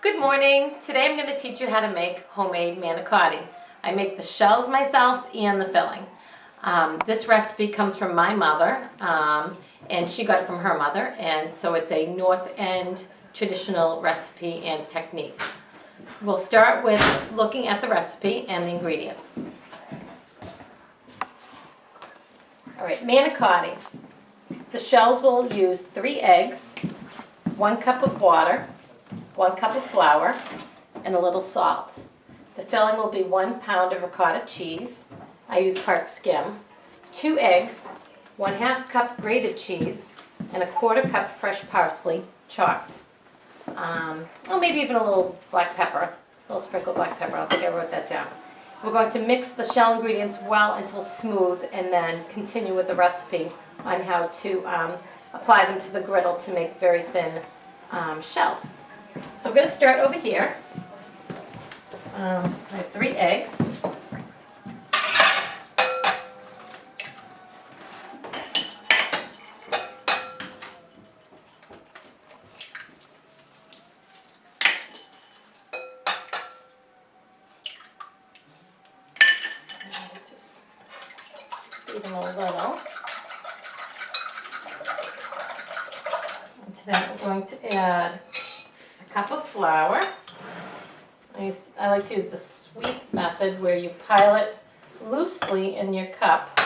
Good morning. Today I'm going to teach you how to make homemade manicotti. I make the shells myself and the filling. This recipe comes from my mother, and she got it from her mother, and so it's a North End traditional recipe and technique. We'll start with looking at the recipe and the ingredients. Alright, manicotti. The shells will use 3 eggs, 1 cup of water, 1 cup of flour, and a little salt. The filling will be 1 pound of ricotta cheese. I use part skim, 2 eggs, 1/2 cup grated cheese, and 1/4 cup fresh parsley chopped. Maybe even a little black pepper, a little sprinkle of black pepper. I think I wrote that down. We're going to mix the shell ingredients well until smooth and then continue with the recipe on how to apply them to the griddle to make very thin shells. So we're going to start over here. I have 3 eggs. Just beat them a little. And to that we're going to add a cup of flour. I like to use the sweep method where you pile it loosely in your cup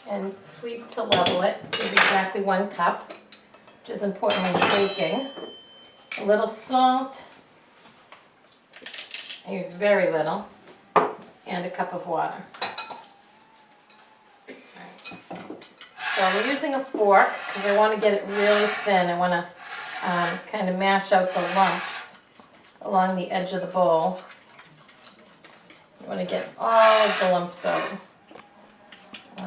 and sweep to level it, so you have exactly 1 cup, which is important when baking. A little salt, I use very little, and a cup of water. So I'm using a fork because I want to get it really thin. I want to kind of mash out the lumps along the edge of the bowl. You want to get all of the lumps out. So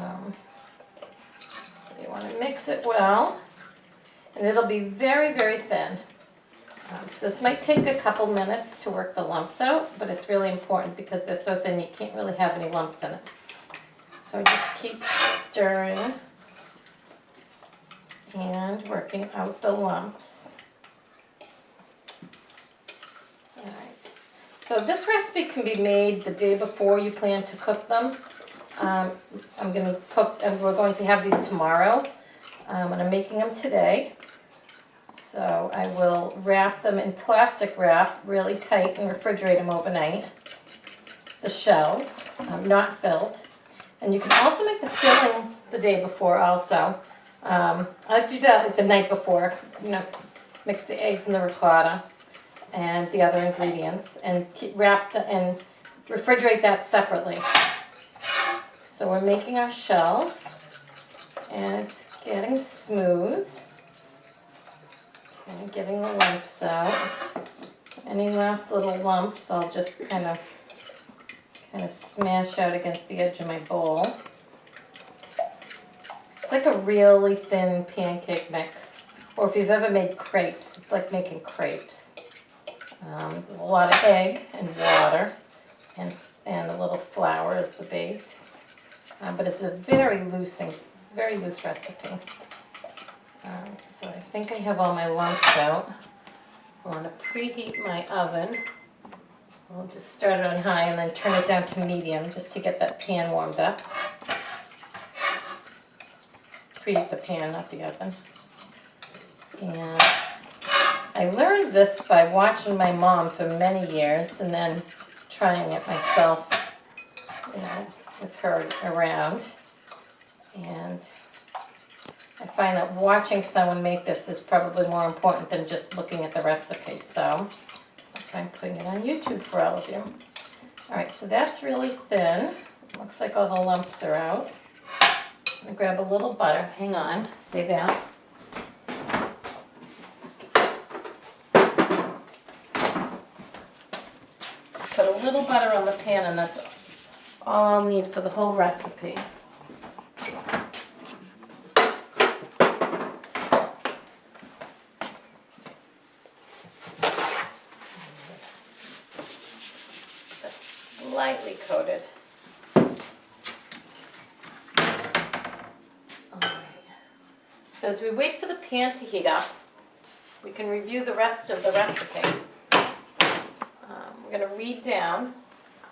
you want to mix it well, and it'll be very, very thin. So this might take a couple minutes to work the lumps out, but it's really important because they're so thin you can't really have any lumps in it. So just keep stirring and working out the lumps. Alright. So this recipe can be made the day before you plan to cook them. I'm going to cook, and we're going to have these tomorrow, and I'm making them today. So I will wrap them in plastic wrap really tight and refrigerate them overnight. The shells, not filled. And you can also make the filling the day before also. I like to do that like the night before, mix the eggs and the ricotta and the other ingredients and wrap and refrigerate that separately. So we're making our shells and it's getting smooth. Okay, getting the lumps out. Any last little lumps I'll just kind of smash out against the edge of my bowl. It's like a really thin pancake mix. Or if you've ever made crepes, it's like making crepes. There's a lot of egg and water and a little flour as the base. But it's a very loose recipe. So I think I have all my lumps out. I want to preheat my oven. I'll just start it on high and then turn it down to medium just to get that pan warmed up. Preheat the pan, not the oven. And I learned this by watching my mom for many years and then trying it myself, with her around. And I find that watching someone make this is probably more important than just looking at the recipe. So that's why I'm putting it on YouTube for all of you. Alright, so that's really thin. Looks like all the lumps are out. I'm going to grab a little butter. Hang on. Stay down. Put a little butter on the pan and that's all I'll need for the whole recipe. Just lightly coated. So as we wait for the pan to heat up, we can review the rest of the recipe. We're going to read down.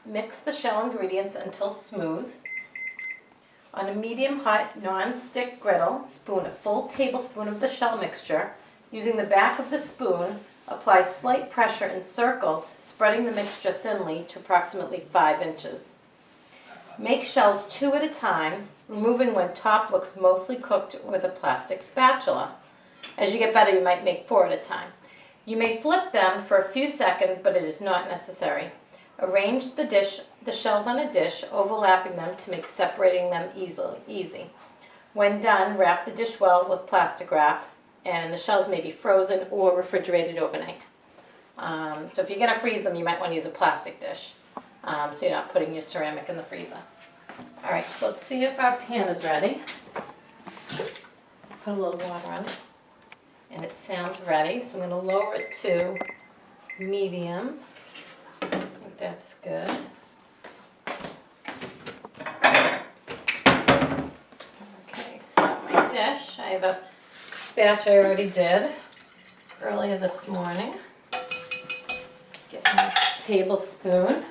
Mix the shell ingredients until smooth. On a medium-hot non-stick griddle, spoon a full tablespoon of the shell mixture. Using the back of the spoon, apply slight pressure in circles, spreading the mixture thinly to approximately 5 inches. Make shells 2 at a time, removing when top looks mostly cooked with a plastic spatula. As you get better, you might make 4 at a time. You may flip them for a few seconds, but it is not necessary. Arrange the shells on a dish, overlapping them to make separating them easy. When done, wrap the dish well with plastic wrap, and the shells may be frozen or refrigerated overnight. So if you're going to freeze them, you might want to use a plastic dish, so you're not putting your ceramic in the freezer. All right, so let's see if our pan is ready. Put a little water on it, and it sounds ready. So I'm going to lower it to medium. I think that's good. Okay, so my dish, I have a batch I already did earlier this morning. Get my tablespoon.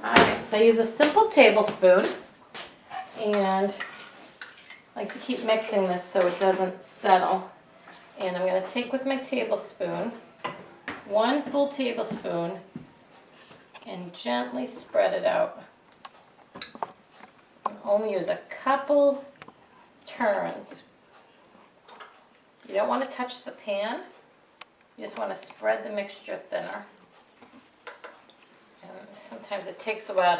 Alright, so I use a simple tablespoon, and I like to keep mixing this so it doesn't settle. And I'm going to take with my tablespoon 1 full tablespoon and gently spread it out. Only use a couple turns. You don't want to touch the pan. You just want to spread the mixture thinner. And sometimes it takes a while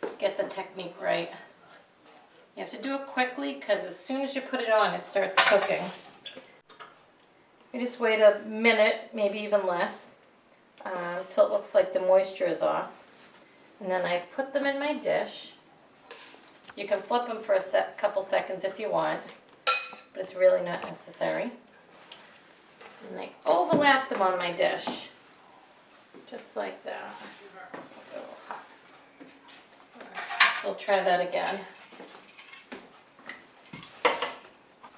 to get the technique right. You have to do it quickly because as soon as you put it on, it starts cooking. You just wait a minute, maybe even less, until it looks like the moisture is off. And then I put them in my dish. You can flip them for a couple seconds if you want, but it's really not necessary. And I overlap them on my dish, just like that. A little hot. So we'll try that again.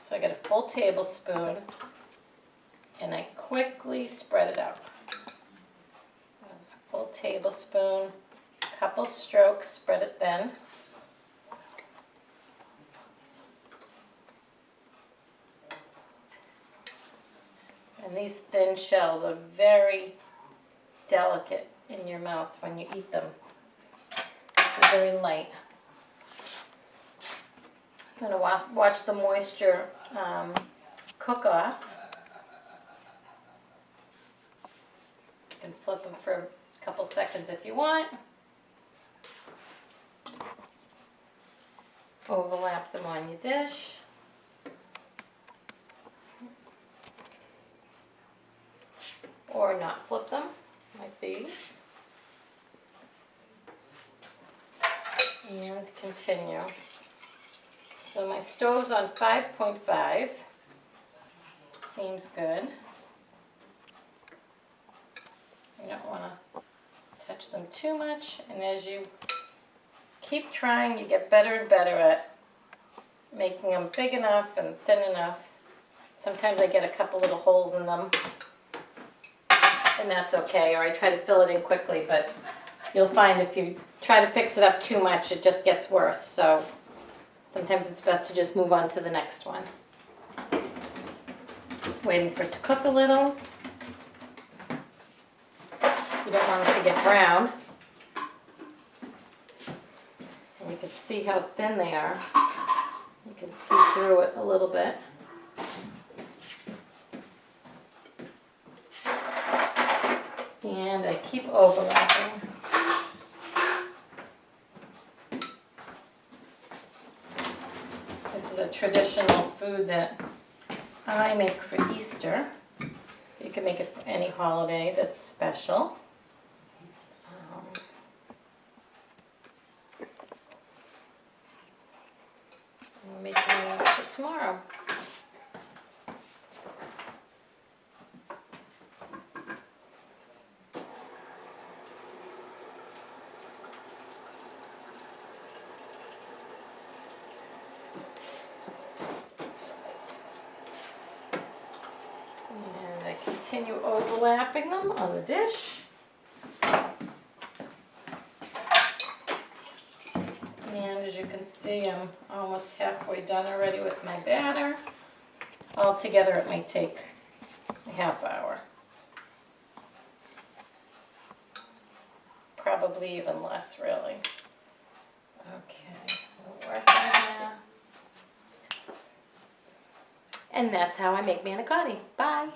So I get a full tablespoon, and I quickly spread it out. A full tablespoon, couple strokes, spread it thin. And these thin shells are very delicate in your mouth when you eat them. They're very light. I'm going to watch the moisture cook off. You can flip them for a couple seconds if you want. Overlap them on your dish. Or not flip them, like these. And continue. So my stove's on 5.5. Seems good. You don't want to touch them too much, and as you keep trying, you get better and better at making them big enough and thin enough. Sometimes I get a couple little holes in them, and that's okay, or I try to fill it in quickly, but you'll find if you try to fix it up too much, it just gets worse. So sometimes it's best to just move on to the next one. Waiting for it to cook a little. You don't want it to get brown. And you can see how thin they are. You can see through it a little bit. And I keep overlapping. This is a traditional food that I make for Easter. You can make it for any holiday that's special. I'm making this for tomorrow. continue overlapping them on the dish. And as you can see, I'm almost halfway done already with my batter. Altogether, it might take a half hour. Probably even less, really. Okay, we'll work on that. And that's how I make manicotti. Bye.